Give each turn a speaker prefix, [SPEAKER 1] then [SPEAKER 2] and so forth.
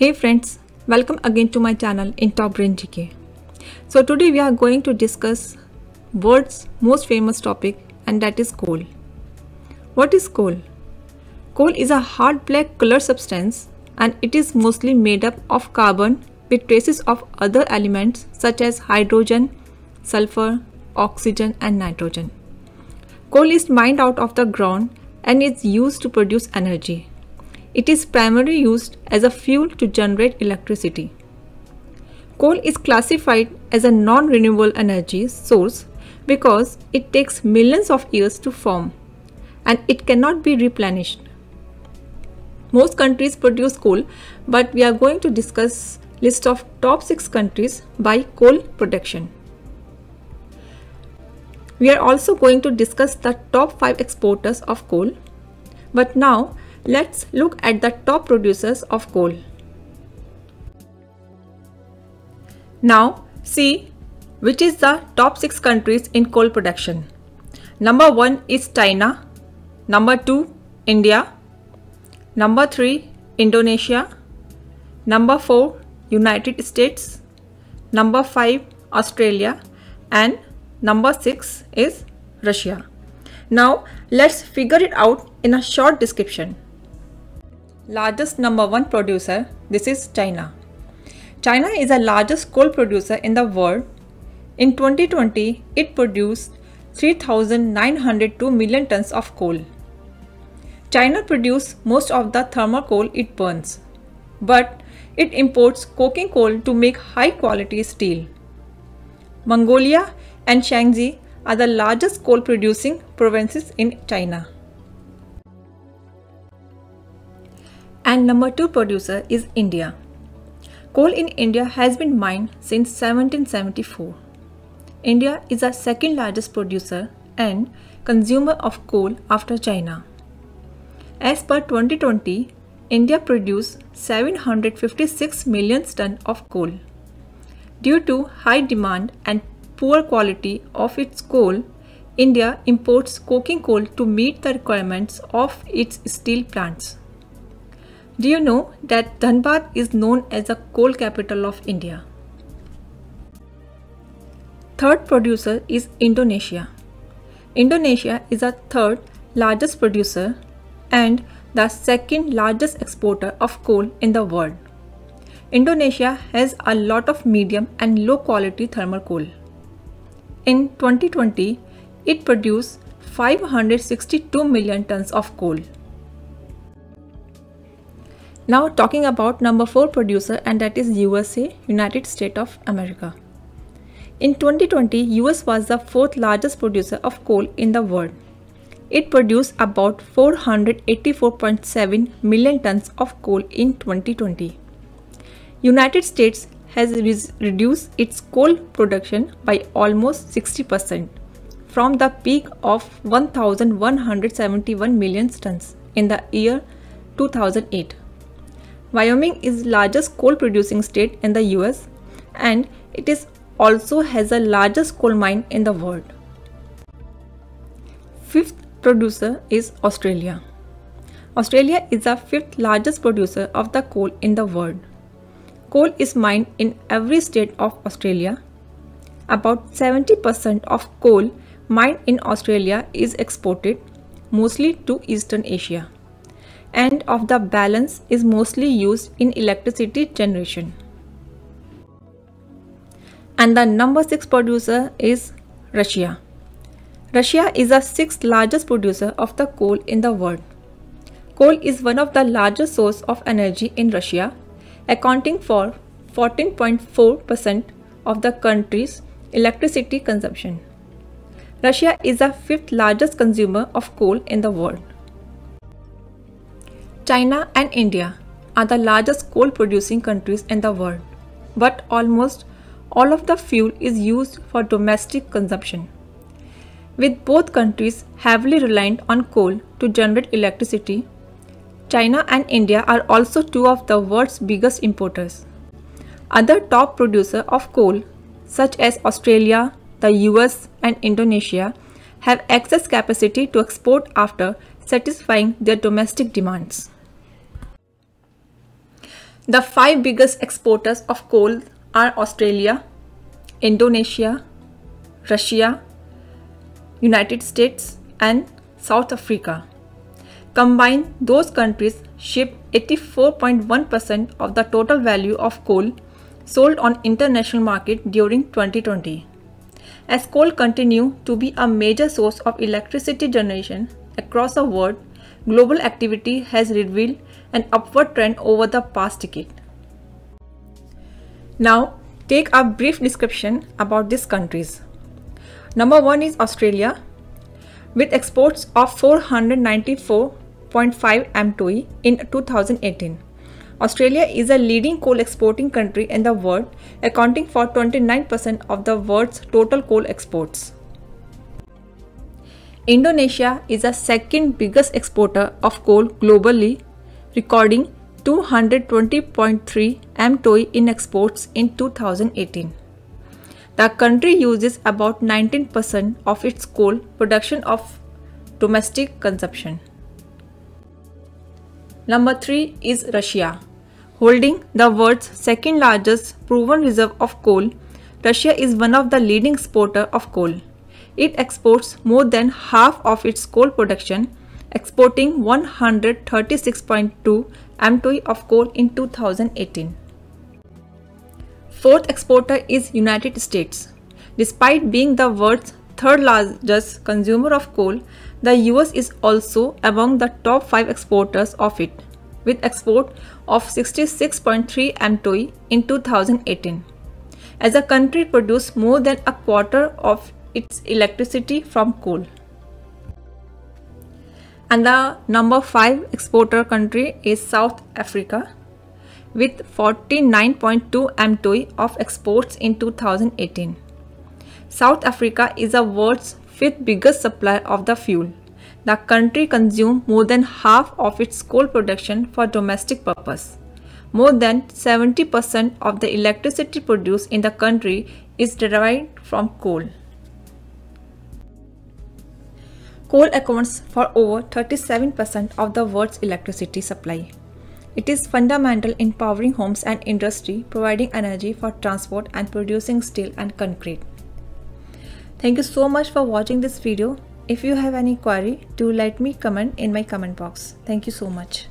[SPEAKER 1] Hey friends, welcome again to my channel in Top Brain GK. So today we are going to discuss world's most famous topic, and that is coal. What is coal? Coal is a hard black color substance and it is mostly made up of carbon with traces of other elements such as hydrogen, sulfur, oxygen and nitrogen. Coal is mined out of the ground and is used to produce energy. It is primarily used as a fuel to generate electricity. Coal is classified as a non-renewable energy source because it takes millions of years to form and it cannot be replenished. Most countries produce coal, but we are going to discuss list of top 6 countries by coal production. We are also going to discuss the top 5 exporters of coal. But now let's look at the top producers of coal. Now see which is the top 6 countries in coal production. Number 1 is China, number 2 India, number 3 Indonesia, number 4 United States, number 5 Australia and number 6 is Russia. Now let's figure it out in a short description. Largest number 1 producer, this is China. China is the largest coal producer in the world. In 2020, it produced 3,902 million tons of coal. China produces most of the thermal coal it burns, but it imports coking coal to make high quality steel. Mongolia and Shaanxi are the largest coal producing provinces in China. And number 2 producer is India. Coal in India has been mined since 1774. India is the second largest producer and consumer of coal after China. As per 2020, India produced 756 million tons of coal. Due to high demand and poor quality of its coal, India imports coking coal to meet the requirements of its steel plants. Do you know that Dhanbad is known as the coal capital of India? Third producer is Indonesia. Indonesia is the third largest producer and the second largest exporter of coal in the world. Indonesia has a lot of medium and low quality thermal coal. In 2020, it produced 562 million tons of coal. Now talking about number 4 producer, and that is USA, United States of America. In 2020, US was the 4th largest producer of coal in the world. It produced about 484.7 million tons of coal in 2020. United States has reduced its coal production by almost 60% from the peak of 1,171 million tons in the year 2008. Wyoming is the largest coal producing state in the US and it is also has the largest coal mine in the world. 5th producer is Australia. Australia is the 5th largest producer of the coal in the world. Coal is mined in every state of Australia. About 70% of coal mined in Australia is exported, mostly to Eastern Asia, and of the balance is mostly used in electricity generation. And the number 6 producer is Russia. Russia is the 6th largest producer of the coal in the world. Coal is one of the largest sources of energy in Russia, accounting for 14.4% of the country's electricity consumption. Russia is the 5th largest consumer of coal in the world. China and India are the largest coal producing countries in the world, but almost all of the fuel is used for domestic consumption. With both countries heavily reliant on coal to generate electricity, China and India are also 2 of the world's biggest importers. Other top producers of coal, such as Australia, the US and Indonesia, have excess capacity to export after satisfying their domestic demands. The 5 biggest exporters of coal are Australia, Indonesia, Russia, United States, and South Africa. Combined, those countries ship 84.1% of the total value of coal sold on international market during 2020. As coal continues to be a major source of electricity generation across the world, global activity has revealed an upward trend over the past decade. Now, take a brief description about these countries. Number 1 is Australia, with exports of 494.5 MTOE in 2018. Australia is a leading coal exporting country in the world, accounting for 29% of the world's total coal exports. Indonesia is the second biggest exporter of coal globally, recording 220.3 MTOE in exports in 2018. The country uses about 19% of its coal production of domestic consumption. Number 3 is Russia. Holding the world's second largest proven reserve of coal, Russia is one of the leading exporters of coal. It exports more than half of its coal production, exporting 136.2 MTOE of coal in 2018. Fourth exporter is United States. Despite being the world's third largest consumer of coal, the US is also among the top 5 exporters of it, with export of 66.3 MTOE in 2018. As the country produced more than a quarter of its electricity from coal. And the number 5 exporter country is South Africa, with 49.2 MTOE of exports in 2018. South Africa is the world's 5th biggest supplier of the fuel. The country consumes more than half of its coal production for domestic purpose. More than 70% of the electricity produced in the country is derived from coal. Coal accounts for over 37% of the world's electricity supply. It is fundamental in powering homes and industry, providing energy for transport and producing steel and concrete. Thank you so much for watching this video. If you have any query, do let me comment in my comment box. Thank you so much.